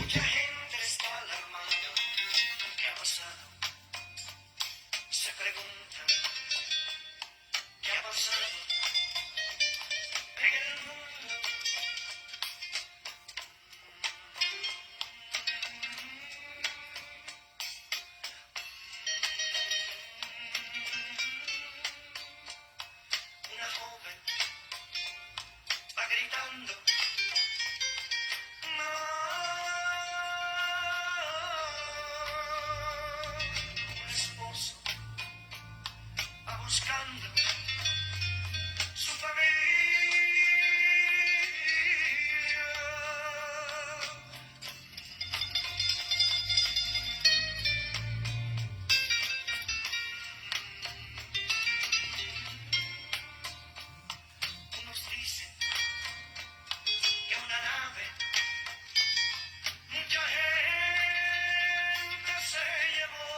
Mucha gente está alarmada. ¿Qué ha pasado? Se preguntan. ¿Qué ha pasado en el mundo? Una joven va gritando. Un esposo va buscando su familia. Unos dicen que una nave mucha gente se llevó,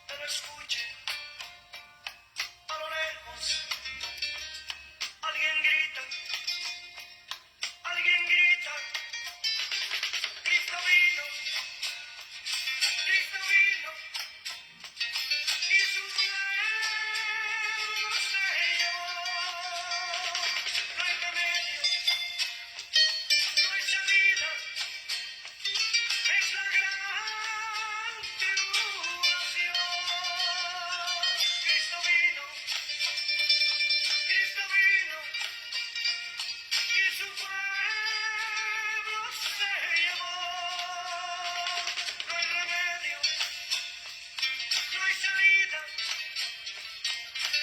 pero escuche, a lo lejos, alguien grita, Cristo vino, y su pueblo se llevó. No hay remedio, no hay salida. Es la gran tribulación. Cristo vino, y su pueblo se llevó. No hay remedio, no hay salida.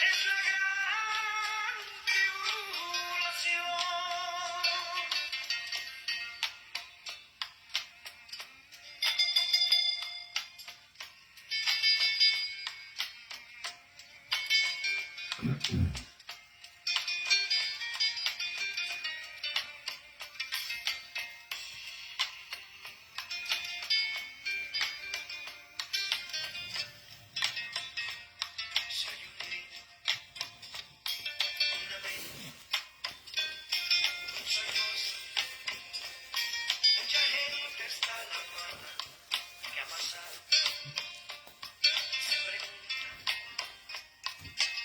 Es la gran tribulación. Se oye un grito, un lamento, un sollozo. Mucha gente está alarmada. ¿Qué ha pasado? Se preguntan.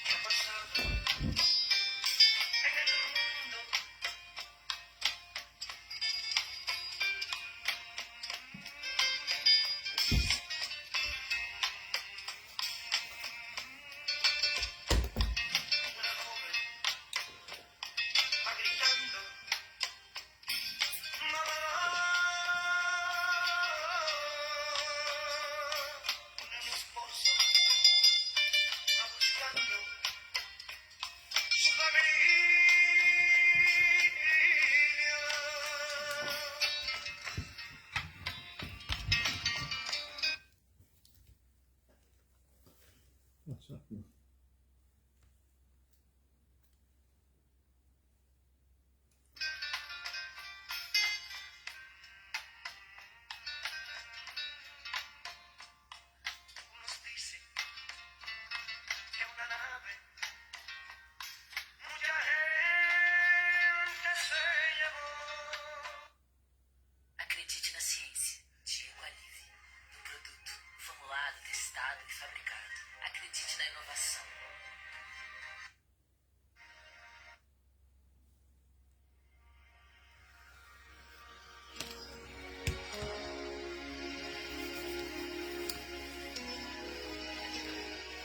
¿Qué ha pasado en el mundo? Una joven va gritando. Mamá. Un esposo va buscando su familia. Unos dicen que una nave mucha gente se llevó. Acredite na ciência. Diego Alívio. No produto. Formulado, testado e fabricado. Acredite na inovação.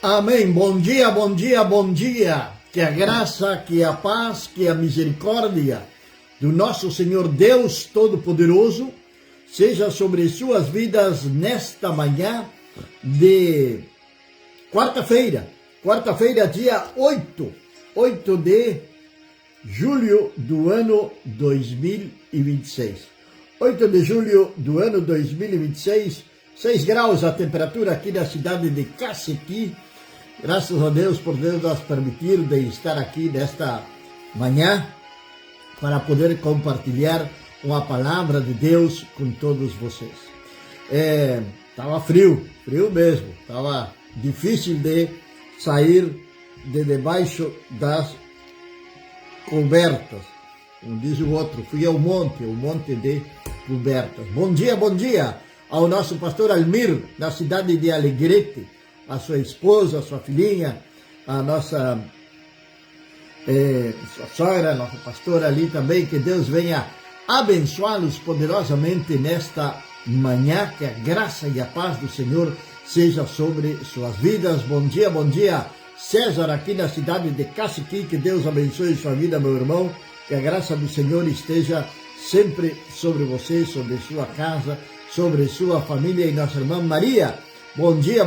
Amém. Bom dia, bom dia, bom dia. Que a graça, que a paz, que a misericórdia do nosso Senhor Deus Todo-Poderoso seja sobre suas vidas nesta manhã de quarta-feira, dia 8 de julho do ano 2026. 8 de julho do ano 2026, 6 graus a temperatura aqui na cidade de Cacequi. Graças a Deus por Deus nos permitir de estar aqui nesta manhã para poder compartilhar uma palavra de Deus com todos vocês. Estava frio mesmo, estava difícil de sair de debaixo das cobertas. Como diz o outro, fui ao monte de cobertas. Bom dia ao nosso pastor Almir, da cidade de Alegrete, a sua esposa, a sua filhinha, a nossa sua sogra, nossa pastora ali também, que Deus venha abençoá-los poderosamente nesta manhã, que a graça e a paz do Senhor seja sobre suas vidas. Bom dia, César, aqui na cidade de Caciqui, que Deus abençoe sua vida, meu irmão, que a graça do Senhor esteja sempre sobre você, sobre sua casa, sobre sua família. E nossa irmã Maria, bom dia,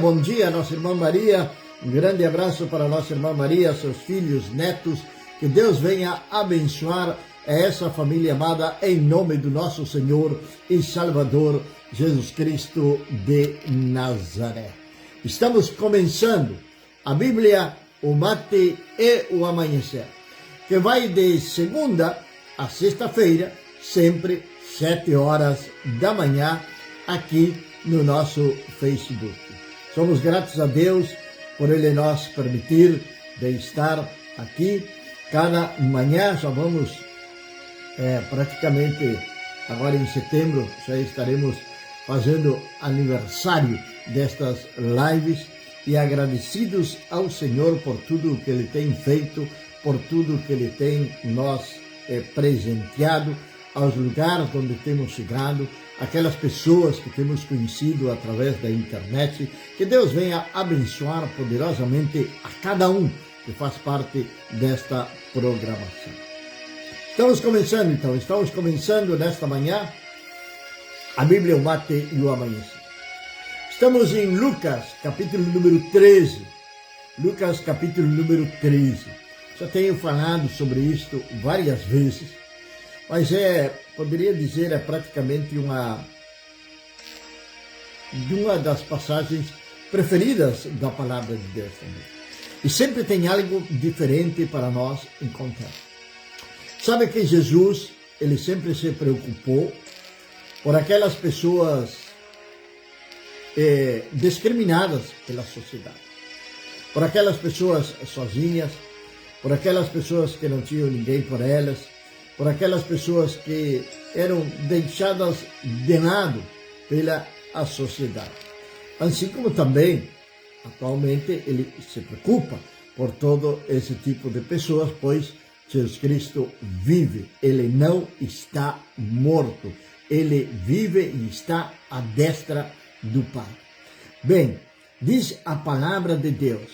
nossa irmã Maria, um grande abraço para nossa irmã Maria, seus filhos, netos, que Deus venha abençoar essa família amada em nome do nosso Senhor e Salvador Jesus Cristo de Nazaré. Estamos começando a Bíblia, o mate e o amanhecer, que vai de segunda a sexta-feira, sempre 7 horas da manhã, aqui no nosso Facebook. Somos gratos a Deus por Ele nos permitir de estar aqui cada manhã. Já vamos praticamente agora em setembro, já estaremos fazendo aniversário destas lives, e agradecidos ao Senhor por tudo que Ele tem feito, por tudo que Ele tem nos presenteado, aos lugares onde temos chegado, aquelas pessoas que temos conhecido através da internet. Que Deus venha abençoar poderosamente a cada um que faz parte desta programação. Estamos começando nesta manhã a Bíblia, o mate e o amanhecer. Estamos em Lucas, capítulo número 13. Lucas, capítulo número 13. Já tenho falado sobre isto várias vezes, mas poderia dizer, praticamente uma das passagens preferidas da palavra de Deus também. E sempre tem algo diferente para nós encontrar. Sabe que Jesus, Ele sempre se preocupou por aquelas pessoas discriminadas pela sociedade, por aquelas pessoas sozinhas, por aquelas pessoas que não tinham ninguém por elas, por aquelas pessoas que eram deixadas de lado pela sociedade. Assim como também, atualmente, Ele se preocupa por todo esse tipo de pessoas, pois Jesus Cristo vive, Ele não está morto, Ele vive e está à destra do Pai. Bem, diz a palavra de Deus,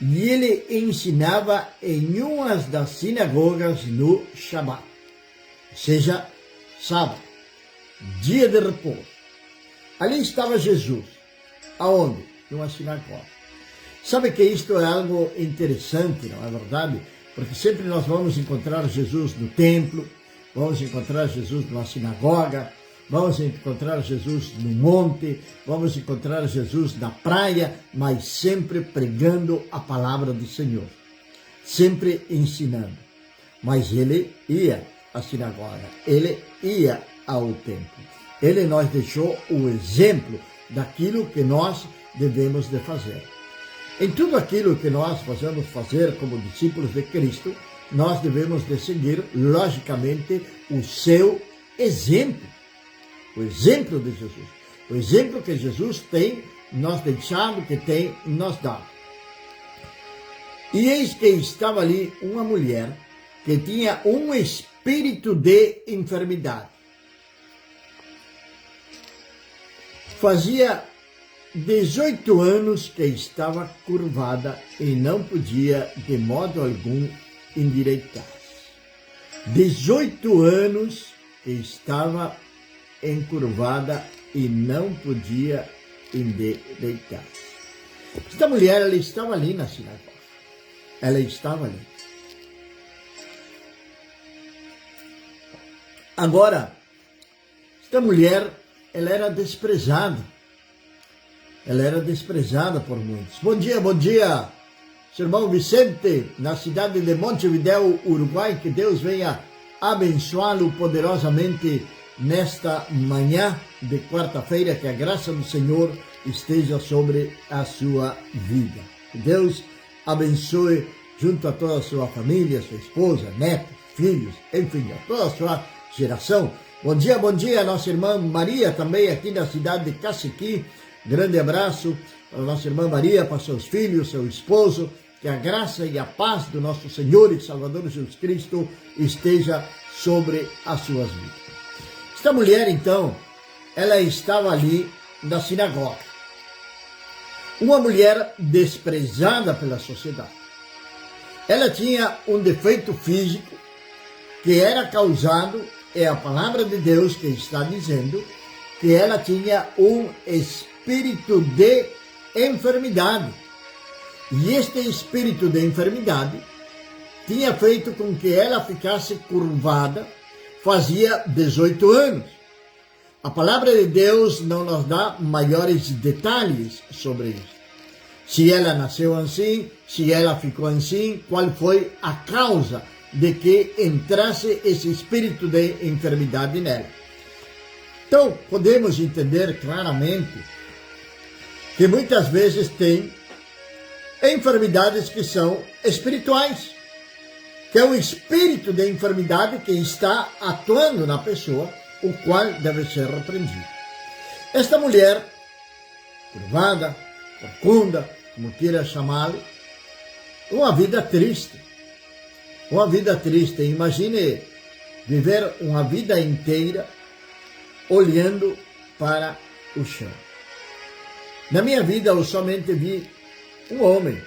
e Ele ensinava em uma das sinagogas no Shabat, ou seja, sábado, dia de repouso. Ali estava Jesus. Aonde? Numa sinagoga. Sabe que isto é algo interessante, não é verdade? Porque sempre nós vamos encontrar Jesus no templo, vamos encontrar Jesus numa sinagoga, vamos encontrar Jesus no monte, vamos encontrar Jesus na praia, mas sempre pregando a palavra do Senhor, sempre ensinando. Mas Ele ia à sinagoga, Ele ia ao templo. Ele nos deixou o exemplo daquilo que nós devemos de fazer. Em tudo aquilo que nós vamos fazer como discípulos de Cristo, nós devemos de seguir, logicamente, o seu exemplo. O exemplo de Jesus. O exemplo que Jesus tem nos deixado, que tem nos dado. E eis que estava ali uma mulher que tinha um espírito de enfermidade. Fazia 18 anos que estava curvada e não podia de modo algum endireitar-se. 18 anos que estava encurvada e não podia endireitar-se. Esta mulher, ela estava ali na sinagoga. Ela estava ali. Agora, esta mulher, ela era desprezada. Ela era desprezada por muitos. Bom dia, seu irmão Vicente, na cidade de Montevidéu, Uruguai, que Deus venha abençoá-lo poderosamente nesta manhã de quarta-feira, que a graça do Senhor esteja sobre a sua vida. Que Deus abençoe junto a toda a sua família, sua esposa, netos, filhos, enfim, a toda a sua geração, Bom dia, nossa irmã Maria, também aqui na cidade de Caciqui. Grande abraço para a nossa irmã Maria, para seus filhos, seu esposo. Que a graça e a paz do nosso Senhor e Salvador Jesus Cristo esteja sobre as suas vidas. Esta mulher, então, ela estava ali na sinagoga. Uma mulher desprezada pela sociedade. Ela tinha um defeito físico que era causado, é a palavra de Deus que está dizendo, que ela tinha um espírito de enfermidade. E este espírito de enfermidade tinha feito com que ela ficasse curvada, fazia 18 anos. A palavra de Deus não nos dá maiores detalhes sobre isso. Se ela nasceu assim, se ela ficou assim, qual foi a causa de que entrasse esse espírito de enfermidade nela. Então, podemos entender claramente que muitas vezes tem enfermidades que são espirituais, que é o espírito de enfermidade que está atuando na pessoa, o qual deve ser repreendido. Esta mulher, curvada, corcunda, como queira chamá-lo, uma vida triste. Uma vida triste. Imagine viver uma vida inteira olhando para o chão. Na minha vida eu somente vi um homem,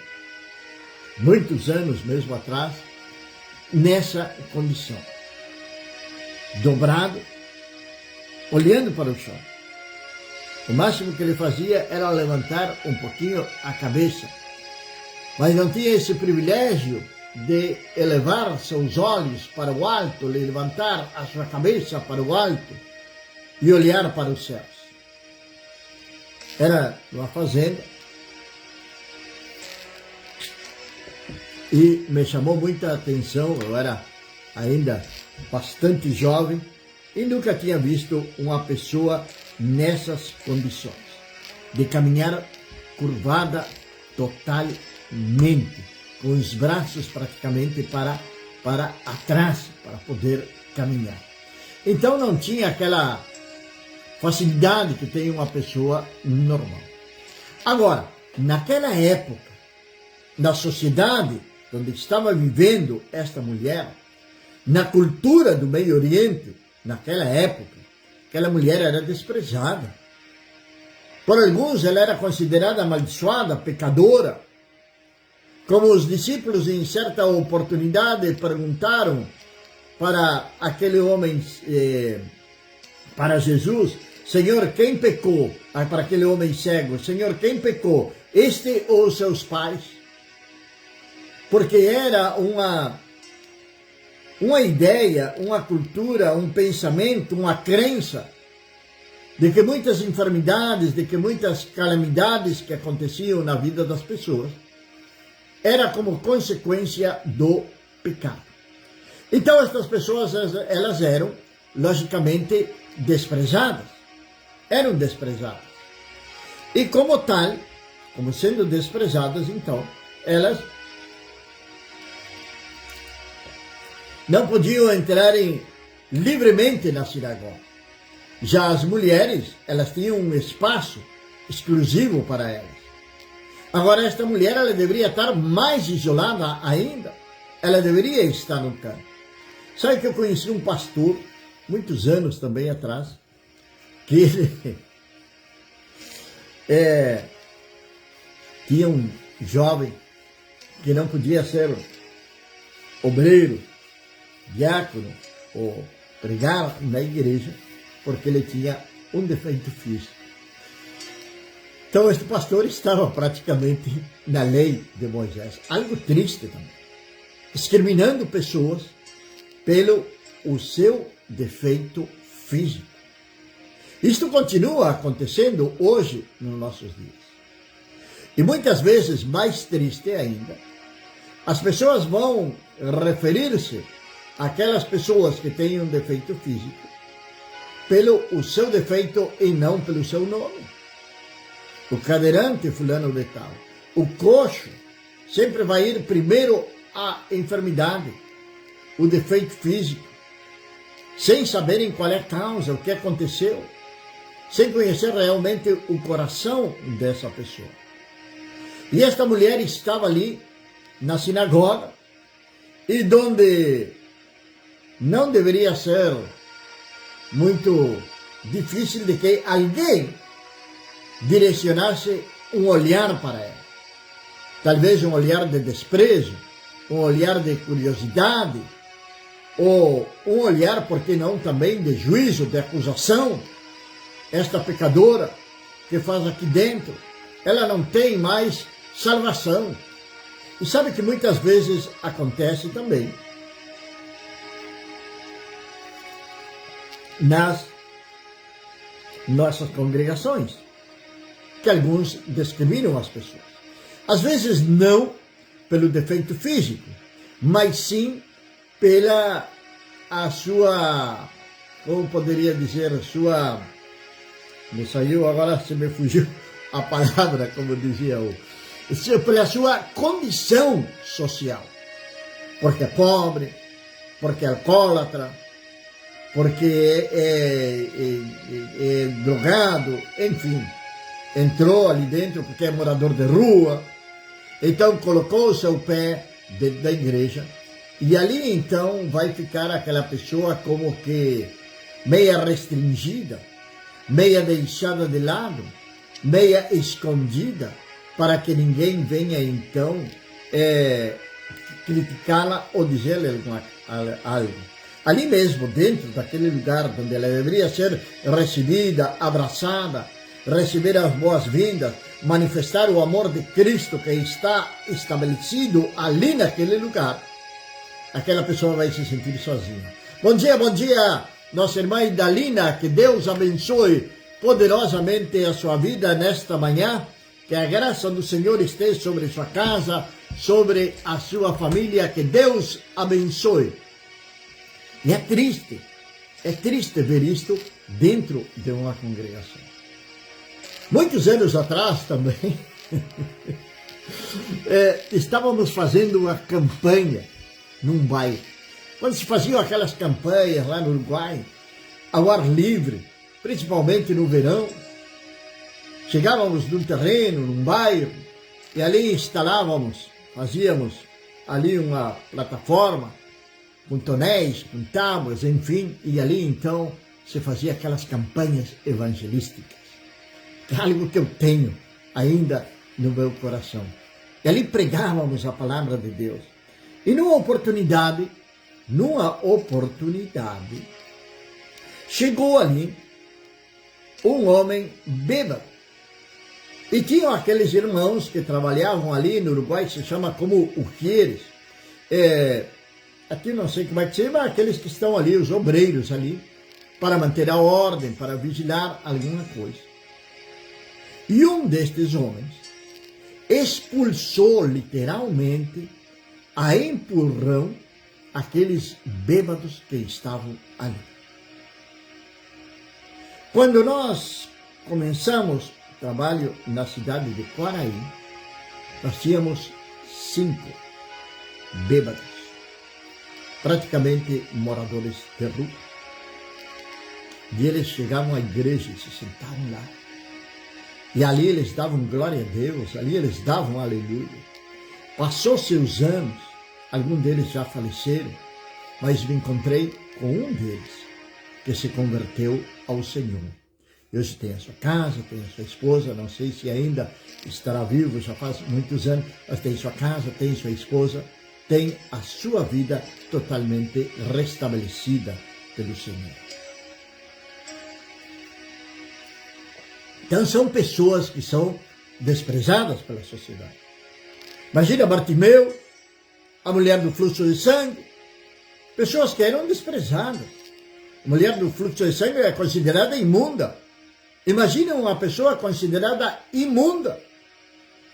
muitos anos mesmo atrás, nessa condição. Dobrado, olhando para o chão. O máximo que ele fazia era levantar um pouquinho a cabeça, mas não tinha esse privilégio de elevar seus olhos para o alto, levantar a sua cabeça para o alto e olhar para os céus. Era uma fazenda e me chamou muita atenção. Eu era ainda bastante jovem e nunca tinha visto uma pessoa nessas condições, de caminhar curvada totalmente, com os braços praticamente para atrás, para poder caminhar. Então não tinha aquela facilidade que tem uma pessoa normal. Agora, naquela época, na sociedade onde estava vivendo esta mulher, na cultura do Meio Oriente, naquela época, aquela mulher era desprezada. Por alguns ela era considerada amaldiçoada, pecadora. Como os discípulos em certa oportunidade perguntaram para aquele homem, para Jesus, Senhor, quem pecou? Para aquele homem cego, Senhor, quem pecou? Este ou os seus pais? Porque era uma ideia, uma cultura, um pensamento, uma crença de que muitas enfermidades, de que muitas calamidades que aconteciam na vida das pessoas era como consequência do pecado. Então estas pessoas, elas eram logicamente desprezadas, eram desprezadas. E como tal, como sendo desprezadas, então, elas não podiam entrar livremente na sinagoga. Já as mulheres, elas tinham um espaço exclusivo para elas. Agora, esta mulher, ela deveria estar mais isolada ainda. Ela deveria estar no canto. Sabe que eu conheci um pastor, muitos anos também atrás, que ele tinha um jovem que não podia ser obreiro, diácono ou pregar na igreja, porque ele tinha um defeito físico. Então este pastor estava praticamente na lei de Moisés, algo triste também, discriminando pessoas pelo o seu defeito físico. Isto continua acontecendo hoje nos nossos dias. E muitas vezes, mais triste ainda, as pessoas vão referir-se aquelas pessoas que têm um defeito físico pelo o seu defeito e não pelo seu nome. O cadeirante fulano de tal, o coxo, sempre vai ir primeiro à enfermidade, o defeito físico. sem saberem qual é a causa, o que aconteceu, sem conhecer realmente o coração dessa pessoa. E esta mulher estava ali na sinagoga, e onde não deveria ser muito difícil de que alguém direcionasse um olhar para ela. Talvez um olhar de desprezo, um olhar de curiosidade, ou um olhar, por que não, também de juízo, de acusação. Esta pecadora que faz aqui dentro, ela não tem mais salvação. E sabe que muitas vezes acontece também nas nossas congregações, que alguns discriminam as pessoas. Às vezes não pelo defeito físico, mas sim pela a sua, como poderia dizer, a sua, me saiu, agora se me fugiu a palavra, como dizia pela sua condição social, porque é pobre, porque é alcoólatra, porque é drogado, enfim, entrou ali dentro porque é morador de rua, então colocou o seu pé dentro da igreja, e ali então vai ficar aquela pessoa como que meia restringida, meia deixada de lado, meia escondida, para que ninguém venha então criticá-la ou dizer-lhe algo. Ali mesmo, dentro daquele lugar onde ela deveria ser recebida, abraçada, receber as boas-vindas, manifestar o amor de Cristo que está estabelecido ali naquele lugar, aquela pessoa vai se sentir sozinha. Bom dia, nossa irmã Idalina, que Deus abençoe poderosamente a sua vida nesta manhã, que a graça do Senhor esteja sobre sua casa, sobre a sua família, que Deus abençoe. E é triste ver isto dentro de uma congregação. Muitos anos atrás também, estávamos fazendo uma campanha num bairro. Quando se faziam aquelas campanhas lá no Uruguai, ao ar livre, principalmente no verão, chegávamos num terreno, num bairro, e ali fazíamos ali uma plataforma, com tonéis, com tábuas, enfim, e ali então se fazia aquelas campanhas evangelísticas. É algo que eu tenho ainda no meu coração. E ali pregávamos a palavra de Deus. E numa oportunidade, chegou ali um homem bêbado. E tinham aqueles irmãos que trabalhavam ali no Uruguai, se chama como ujieres. Aqui não sei como é que se chama, aqueles que estão ali, os obreiros ali, para manter a ordem, para vigiar alguma coisa. E um destes homens expulsou literalmente, a empurrão, aqueles bêbados que estavam ali. Quando nós começamos o trabalho na cidade de Quaraí, nós tínhamos 5 bêbados, praticamente moradores de rua. E eles chegavam à igreja e se sentavam lá. E ali eles davam glória a Deus, ali eles davam aleluia. Passou-se os anos, alguns deles já faleceram, mas me encontrei com um deles que se converteu ao Senhor. E hoje tem a sua casa, tem a sua esposa, não sei se ainda estará vivo, já faz muitos anos, mas tem sua casa, tem sua esposa, tem a sua vida totalmente restabelecida pelo Senhor. Então são pessoas que são desprezadas pela sociedade. Imagina Bartimeu, a mulher do fluxo de sangue, pessoas que eram desprezadas. A mulher do fluxo de sangue é considerada imunda. Imagina uma pessoa considerada imunda,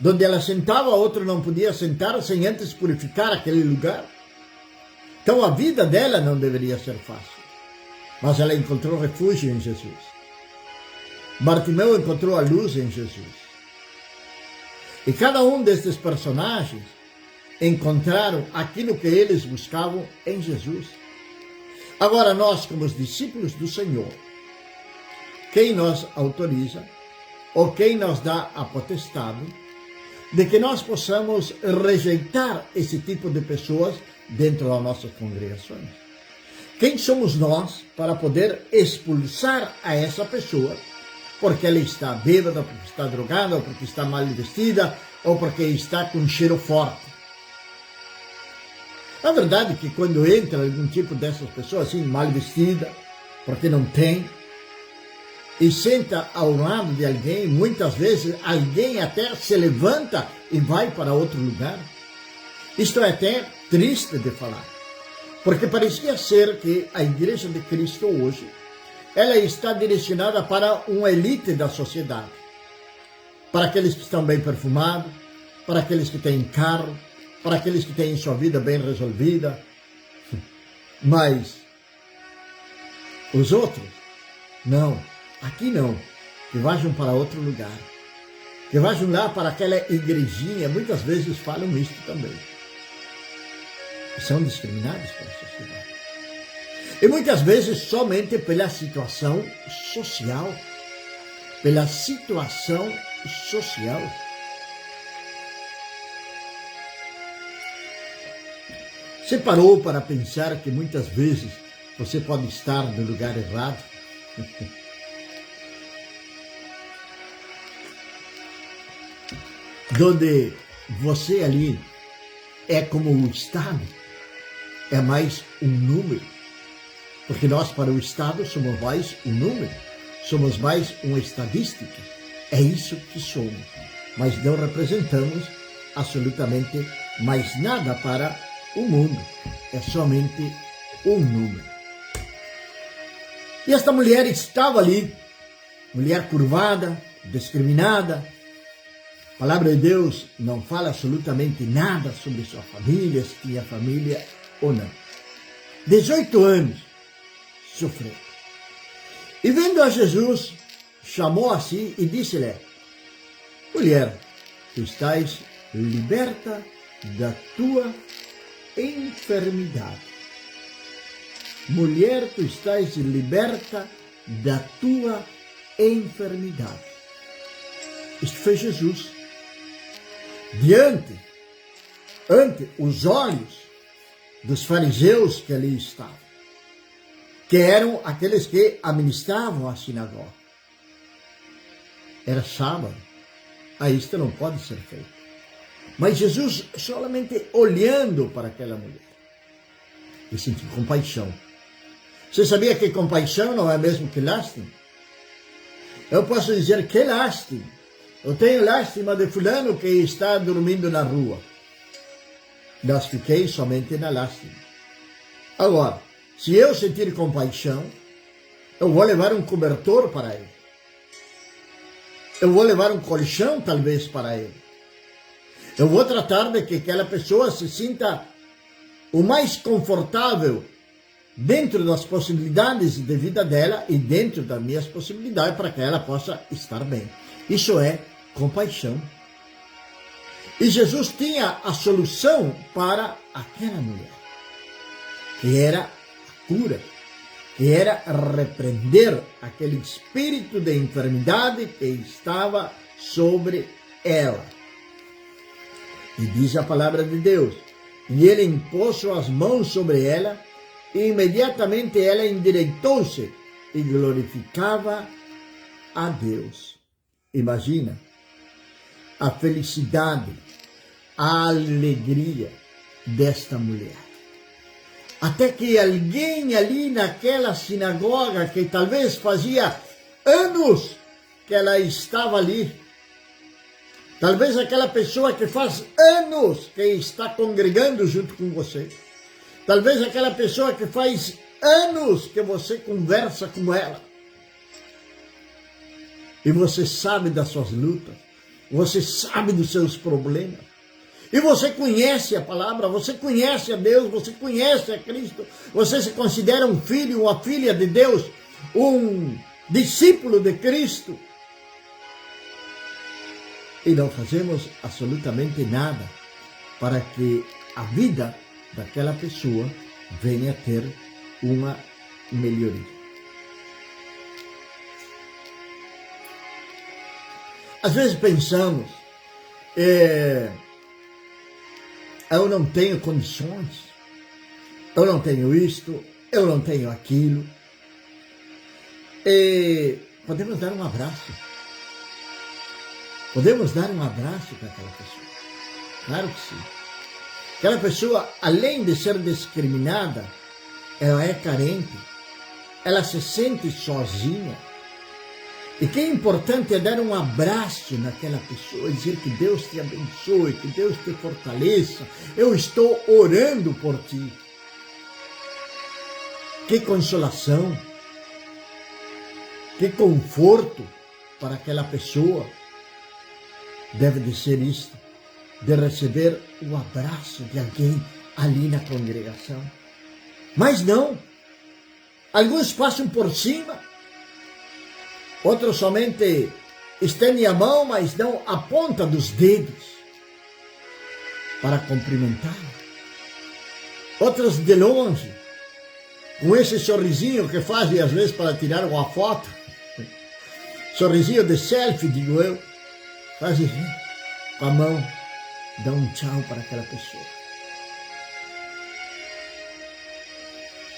onde ela sentava, outro não podia sentar sem antes purificar aquele lugar. Então a vida dela não deveria ser fácil, mas ela encontrou refúgio em Jesus. Bartimeu encontrou a luz em Jesus. E cada um destes personagens encontraram aquilo que eles buscavam em Jesus. Agora, nós, como os discípulos do Senhor, quem nos autoriza, ou quem nos dá a potestade, de que nós possamos rejeitar esse tipo de pessoas dentro das nossas congregações? Quem somos nós para poder expulsar a essa pessoa porque ela está bêbada, porque está drogada, ou porque está mal vestida, ou porque está com cheiro forte? A verdade é que quando entra algum tipo dessas pessoas assim, mal vestida, porque não tem, e senta ao lado de alguém, muitas vezes alguém até se levanta e vai para outro lugar. Isto é até triste de falar, porque parecia ser que a Igreja de Cristo hoje, ela está direcionada para uma elite da sociedade, para aqueles que estão bem perfumados, para aqueles que têm carro, para aqueles que têm sua vida bem resolvida, mas os outros, não. Aqui não, que vajam para outro lugar, que vajam lá para aquela igrejinha, muitas vezes falam isso também. E são discriminados pela sociedade. E muitas vezes somente pela situação social. Pela situação social. Você parou para pensar que muitas vezes você pode estar no lugar errado? Donde você ali é como o Estado, é mais um número. Porque nós, para o Estado, somos mais um número, somos mais uma estadística. É isso que somos. Mas não representamos absolutamente mais nada para o mundo. É somente um número. E esta mulher estava ali, mulher curvada, discriminada. A palavra de Deus não fala absolutamente nada sobre sua família, se tinha família ou não. 18 anos sofrendo. E vendo a Jesus, chamou a si e disse-lhe: mulher, tu estás liberta da tua enfermidade. Mulher, tu estás liberta da tua enfermidade. Isto fez Jesus. Ante os olhos dos fariseus que ali estavam, que eram aqueles que administravam a sinagoga. Era sábado, aí isto não pode ser feito. Mas Jesus, solamente olhando para aquela mulher, ele sentiu compaixão. Você sabia que compaixão não é mesmo que lástima? Eu posso dizer que lástima. Eu tenho lástima de fulano que está dormindo na rua. Mas fiquei somente na lástima. Agora, se eu sentir compaixão, eu vou levar um cobertor para ele. Eu vou levar um colchão, talvez, para ele. Eu vou tratar de que aquela pessoa se sinta o mais confortável dentro das possibilidades de vida dela e dentro das minhas possibilidades para que ela possa estar bem. Isso é compaixão. E Jesus tinha a solução para aquela mulher, que era a cura, que era repreender aquele espírito de enfermidade que estava sobre ela. E diz a palavra de Deus, e ele impôs suas mãos sobre ela, e imediatamente ela endireitou-se e glorificava a Deus. Imagina a felicidade, a alegria desta mulher. Até que alguém ali naquela sinagoga, que talvez fazia anos que ela estava ali, talvez aquela pessoa que faz anos que está congregando junto com você, talvez aquela pessoa que faz anos que você conversa com ela, e você sabe das suas lutas, você sabe dos seus problemas, e você conhece a palavra, você conhece a Deus, você conhece a Cristo, você se considera um filho, uma filha de Deus, um discípulo de Cristo, e não fazemos absolutamente nada para que a vida daquela pessoa venha a ter uma melhoria. Às vezes pensamos, eu não tenho condições, eu não tenho isto, eu não tenho aquilo. E podemos dar um abraço. Podemos dar um abraço para aquela pessoa. Claro que sim. Aquela pessoa, além de ser discriminada, ela é carente, ela se sente sozinha. E que é importante é dar um abraço naquela pessoa, dizer que Deus te abençoe, que Deus te fortaleça. Eu estou orando por ti. Que consolação, que conforto para aquela pessoa deve de ser isto, de receber o abraço de alguém ali na congregação. Mas não, alguns passam por cima, outros somente estendem a mão, mas não a ponta dos dedos para cumprimentar. Outros de longe, com esse sorrisinho que fazem às vezes para tirar uma foto, sorrisinho de selfie, digo eu, fazem com a mão, dá um tchau para aquela pessoa.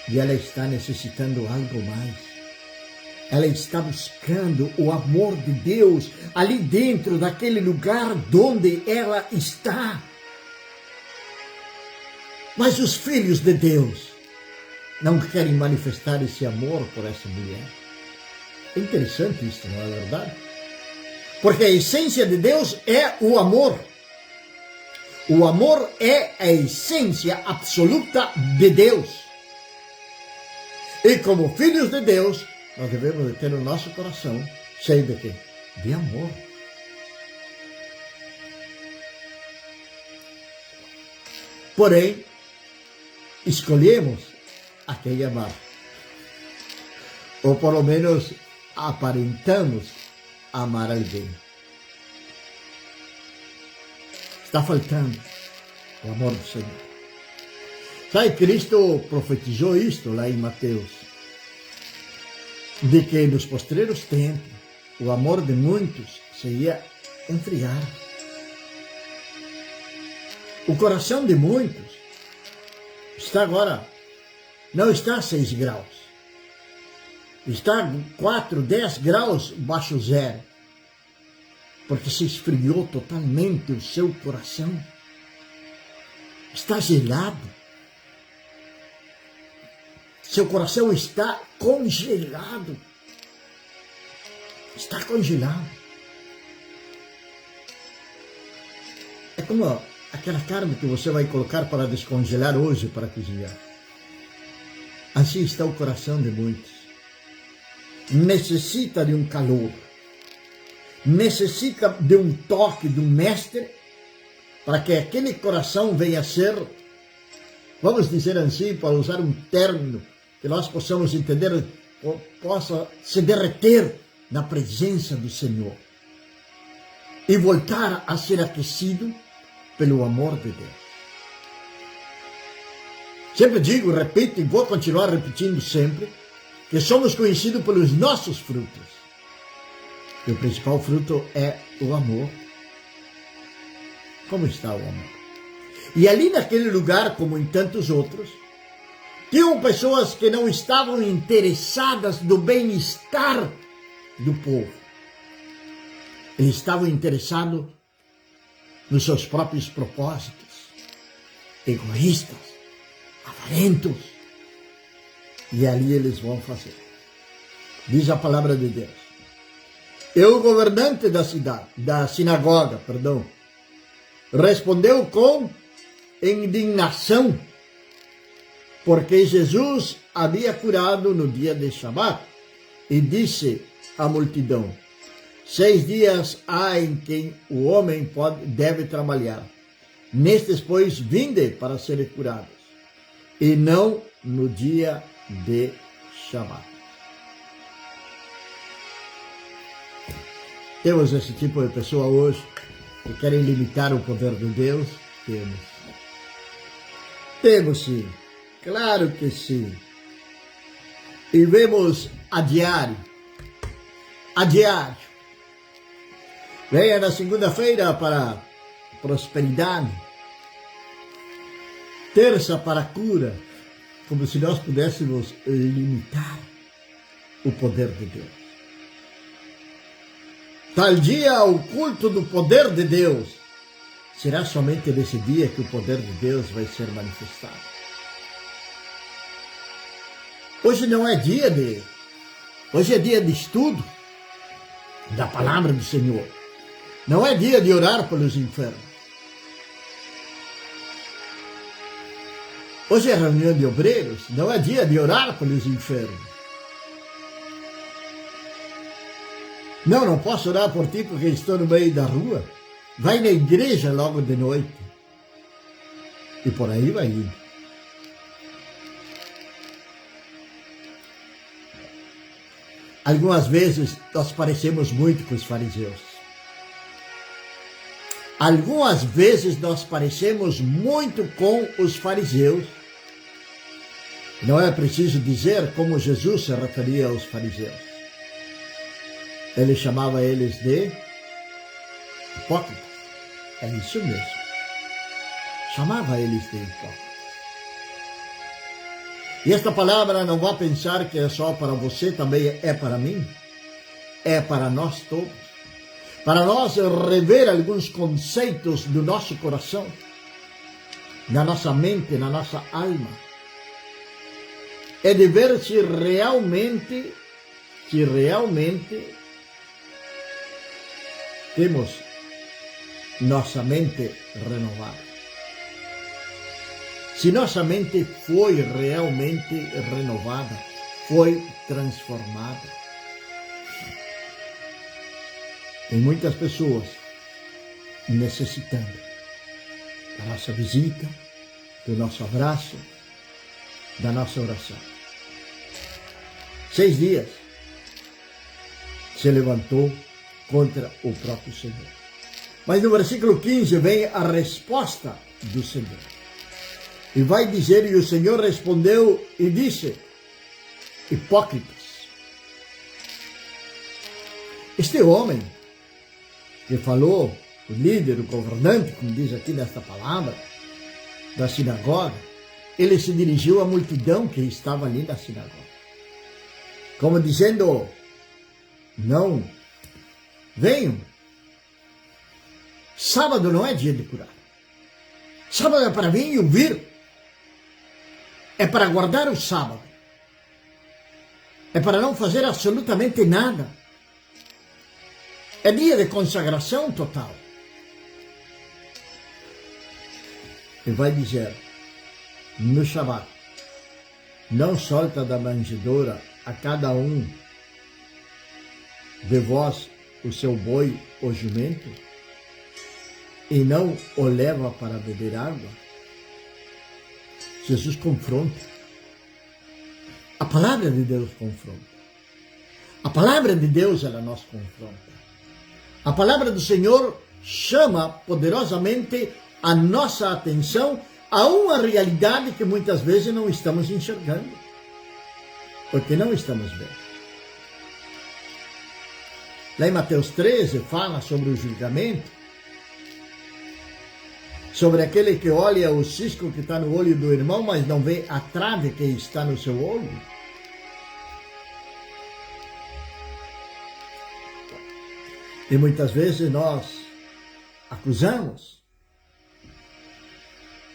E ela está necessitando algo mais. Ela está buscando o amor de Deus ali dentro daquele lugar onde ela está. Mas os filhos de Deus não querem manifestar esse amor por essa mulher. É interessante isso, não é verdade? Porque a essência de Deus é o amor. O amor é a essência absoluta de Deus. E como filhos de Deus, nós devemos ter o nosso coração cheio de quê? De amor. Porém, escolhemos a quem amar. Ou pelo menos aparentamos amar alguém. Está faltando o amor do Senhor. Sabe, Cristo profetizou isto lá em Mateus, de que nos postreiros tempos o amor de muitos se ia enfriar. O coração de muitos está agora, não está a 6 graus, está 4, 10 graus baixo zero, porque se esfriou totalmente o seu coração, está gelado. Seu coração está congelado. Está congelado. É como aquela carne que você vai colocar para descongelar hoje para cozinhar. Assim está o coração de muitos. Necessita de um calor. Necessita de um toque de um mestre para que aquele coração venha a ser, vamos dizer assim, para usar um término que nós possamos entender, possa se derreter na presença do Senhor e voltar a ser aquecido pelo amor de Deus. Sempre digo, repito e vou continuar repetindo sempre, que somos conhecidos pelos nossos frutos. E o principal fruto é o amor. Como está o amor? E ali naquele lugar, como em tantos outros, tinham pessoas que não estavam interessadas no bem-estar do povo. Eles estavam interessados nos seus próprios propósitos, egoístas, avarentos. E ali eles vão fazer. Diz a palavra de Deus. E o governante da sinagoga, respondeu com indignação, porque Jesus havia curado no dia de Shabat, e disse à multidão: 6 dias há em que o homem deve trabalhar. Nestes, pois, vinde para serem curados, e não no dia de Shabat. Temos esse tipo de pessoa hoje que querem limitar o poder de Deus? Temos. Temos sim. Claro que sim. e vemos a diário. A diário. Venha na segunda-feira para prosperidade. Terça para cura. Como se nós pudéssemos limitar o poder de Deus. Tal dia o culto do poder de Deus. Será somente nesse dia que o poder de Deus vai ser manifestado. Hoje não é dia de... Hoje é dia de estudo da palavra do Senhor. Não é dia de orar pelos enfermos. Hoje é reunião de obreiros. Não é dia de orar pelos enfermos. Não posso orar por ti porque estou no meio da rua. Vai na igreja logo de noite. E por aí vai indo. Algumas vezes nós parecemos muito com os fariseus. Algumas vezes nós parecemos muito com os fariseus. Não é preciso dizer como Jesus se referia aos fariseus. Ele chamava eles de hipócritas. É isso mesmo. Chamava eles de hipócritas. E esta palavra não vá pensar que é só para você, também é para mim. É para nós todos. Para nós rever alguns conceitos do nosso coração, na nossa mente, na nossa alma. É de ver se realmente temos nossa mente renovada. Se nossa mente foi realmente renovada, foi transformada. Tem muitas pessoas necessitando da nossa visita, do nosso abraço, da nossa oração. 6 dias se levantou contra o próprio Senhor. Mas no versículo 15 vem a resposta do Senhor. E vai dizer, e o Senhor respondeu e disse, hipócritas. Este homem que falou, o líder, o governante, como diz aqui nesta palavra, da sinagoga, ele se dirigiu à multidão que estava ali na sinagoga. Como dizendo, não, venham. Sábado não é dia de curar. Sábado é para vir e ouvir. É para guardar o sábado. É para não fazer absolutamente nada. É dia de consagração total. E vai dizer, no Shabat, não solta da manjedoura a cada um de vós o seu boi ou jumento, e não o leva para beber água. Jesus confronta. A palavra de Deus confronta. A palavra de Deus, ela nos confronta. A palavra do Senhor chama poderosamente a nossa atenção a uma realidade que muitas vezes não estamos enxergando, porque não estamos vendo. Lá em Mateus 13 fala sobre o julgamento, sobre aquele que olha o cisco que está no olho do irmão, mas não vê a trave que está no seu olho. E muitas vezes nós acusamos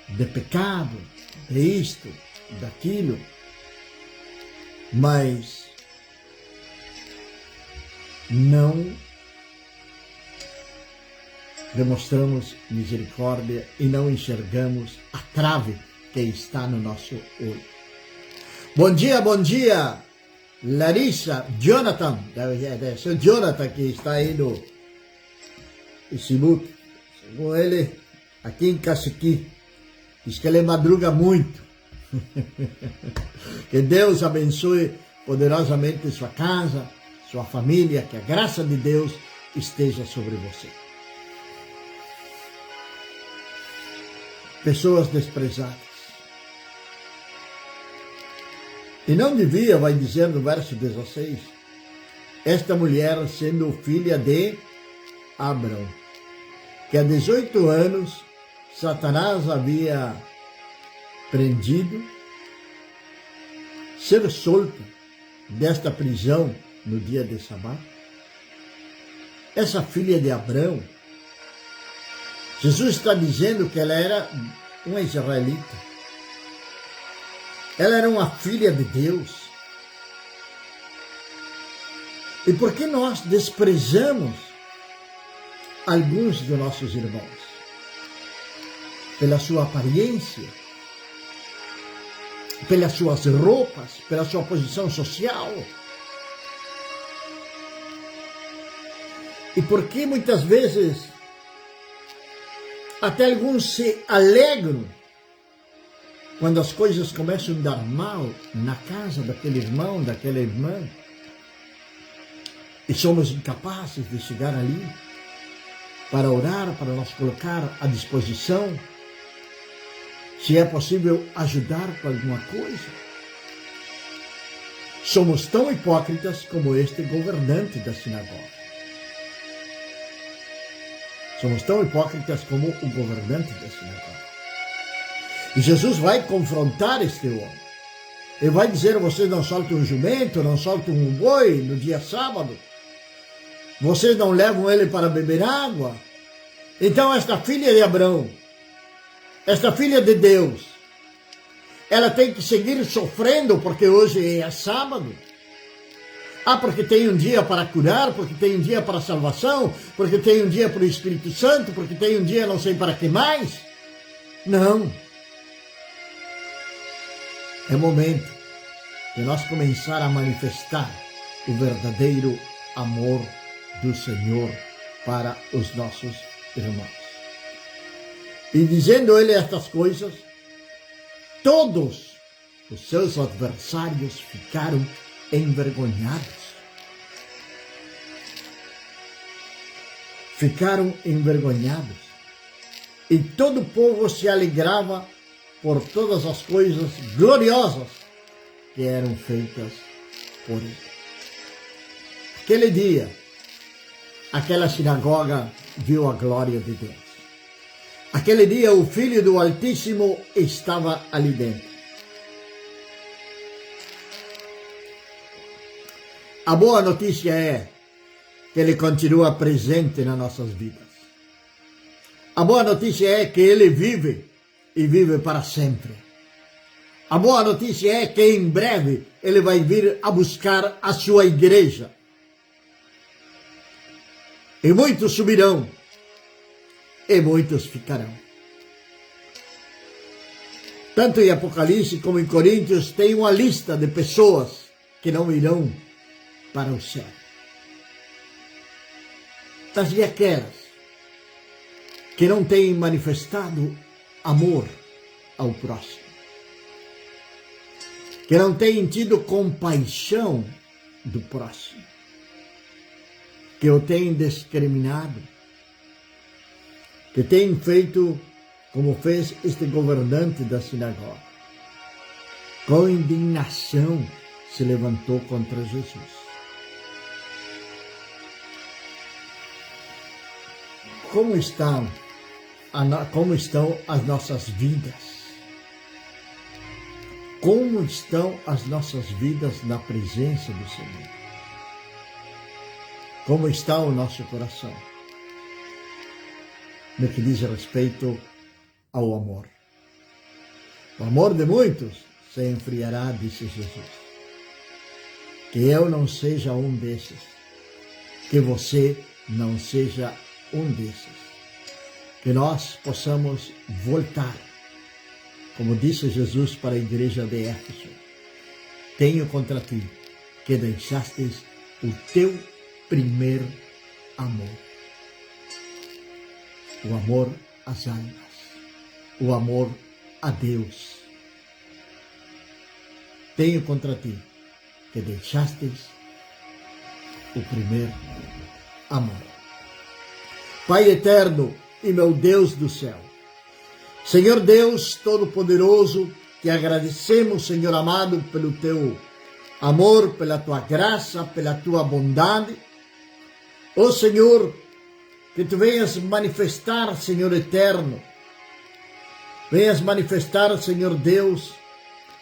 de pecado, de isto, daquilo, mas não demonstramos misericórdia e não enxergamos a trave que está no nosso olho. Bom dia, Larissa, Jonathan, deve ser o Jonathan que está aí no Facebook, com ele aqui em Caciqui, diz que ele madruga muito. Que Deus abençoe poderosamente sua casa, sua família, que a graça de Deus esteja sobre você. Pessoas desprezadas. E não devia, vai dizer no verso 16, esta mulher sendo filha de Abrão, que há 18 anos Satanás havia prendido, ser solta desta prisão no dia de sábado. Essa filha de Abrão, Jesus está dizendo que ela era uma israelita. Ela era uma filha de Deus. E por que nós desprezamos alguns dos nossos irmãos? Pela sua aparência, pelas suas roupas, pela sua posição social. E por que muitas vezes até alguns se alegram quando as coisas começam a dar mal na casa daquele irmão, daquela irmã, e somos incapazes de chegar ali para orar, para nos colocar à disposição, se é possível ajudar com alguma coisa. Somos tão hipócritas como este governante da sinagoga. Somos tão hipócritas como o governante da sinagoga. E Jesus vai confrontar este homem. Ele vai dizer, vocês não soltam um jumento, não soltam um boi no dia sábado. Vocês não levam ele para beber água. Então esta filha de Abrão, esta filha de Deus, ela tem que seguir sofrendo porque hoje é sábado. Ah, porque tem um dia para curar, porque tem um dia para salvação, porque tem um dia para o Espírito Santo, porque tem um dia não sei para que mais. Não. É momento de nós começar a manifestar o verdadeiro amor do Senhor para os nossos irmãos. E dizendo ele estas coisas, todos os seus adversários ficaram envergonhados. Ficaram envergonhados. E todo o povo se alegrava por todas as coisas gloriosas que eram feitas por ele. Aquele dia, aquela sinagoga viu a glória de Deus. Aquele dia, o Filho do Altíssimo estava ali dentro. A boa notícia é que ele continua presente nas nossas vidas. A boa notícia é que ele vive e vive para sempre. A boa notícia é que em breve ele vai vir a buscar a sua igreja. E muitos subirão e muitos ficarão. Tanto em Apocalipse como em Coríntios tem uma lista de pessoas que não irão para o céu. Mas e aquelas que não têm manifestado amor ao próximo? Que não têm tido compaixão do próximo? Que o têm discriminado? Que têm feito como fez este governante da sinagoga? Com indignação se levantou contra Jesus. Como estão as nossas vidas? Como estão as nossas vidas na presença do Senhor? Como está o nosso coração? No que diz respeito ao amor. O amor de muitos se enfriará, disse Jesus. Que eu não seja um desses. Que você não seja um desses. Que nós possamos voltar, como disse Jesus para a igreja de Éfeso: tenho contra ti que deixastes o teu primeiro amor. O amor às almas, o amor a Deus. Tenho contra ti que deixastes o primeiro amor. Pai eterno e meu Deus do céu, Senhor Deus Todo-Poderoso, Te agradecemos, Senhor amado, pelo teu amor, pela tua graça, pela tua bondade. Ó Senhor, que tu venhas manifestar, Senhor eterno, venhas manifestar, Senhor Deus,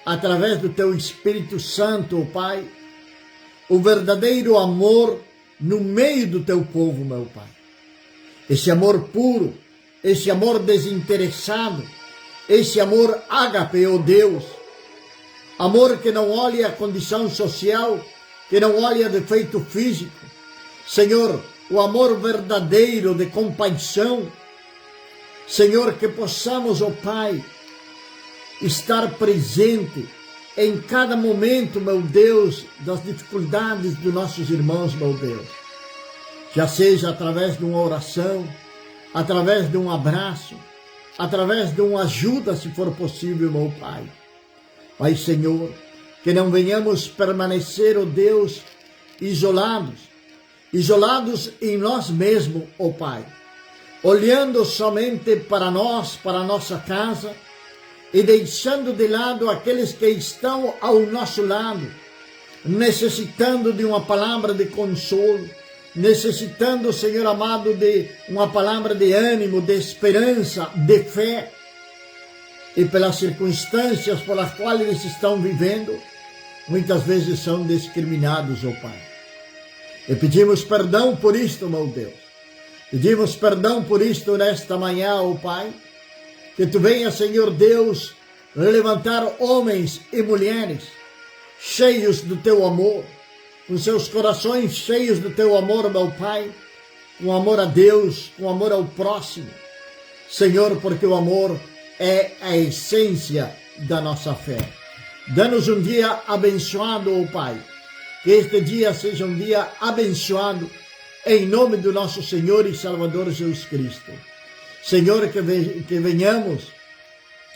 através do teu Espírito Santo, ó Pai, o verdadeiro amor no meio do teu povo, meu Pai. Esse amor puro, esse amor desinteressado, esse amor ágape, ó Deus, amor que não olha a condição social, que não olha defeito físico. Senhor, o amor verdadeiro de compaixão. Senhor, que possamos, ó Pai, estar presente em cada momento, meu Deus, das dificuldades dos nossos irmãos, meu Deus. Já seja através de uma oração, através de um abraço, através de uma ajuda, se for possível, meu Pai. Mas, Senhor, que não venhamos permanecer, ó Deus, isolados em nós mesmos, ó Pai, olhando somente para nós, para a nossa casa, e deixando de lado aqueles que estão ao nosso lado, necessitando de uma palavra de consolo, necessitando, Senhor amado, de uma palavra de ânimo, de esperança, de fé, e pelas circunstâncias pelas quais eles estão vivendo, muitas vezes são discriminados, ó Pai. E pedimos perdão por isto, meu Deus. Pedimos perdão por isto nesta manhã, ó Pai. Que Tu venha, Senhor Deus, levantar homens e mulheres cheios do Teu amor, com seus corações cheios do Teu amor, meu Pai, com amor a Deus, com amor ao próximo. Senhor, porque o amor é a essência da nossa fé. Dá-nos um dia abençoado, ó Pai. Que este dia seja um dia abençoado, em nome do nosso Senhor e Salvador Jesus Cristo. Senhor, que venhamos,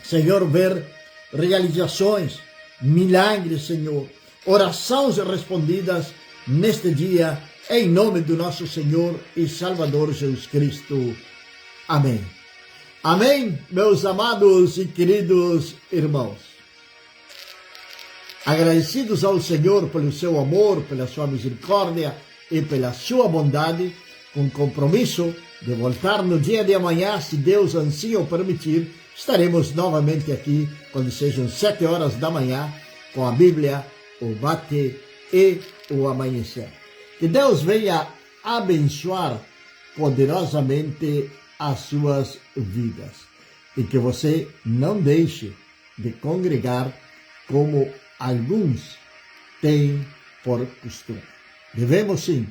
Senhor, ver realizações, milagres, Senhor, orações respondidas neste dia, em nome do nosso Senhor e Salvador Jesus Cristo. Amém. Amém, meus amados e queridos irmãos. Agradecidos ao Senhor pelo seu amor, pela sua misericórdia e pela sua bondade, com compromisso de voltar no dia de amanhã, se Deus assim o permitir, estaremos novamente aqui quando sejam 7 horas da manhã, com a Bíblia, o bate e o amanhecer. Que Deus venha abençoar poderosamente as suas vidas e que você não deixe de congregar como alguns têm por costume. Devemos sim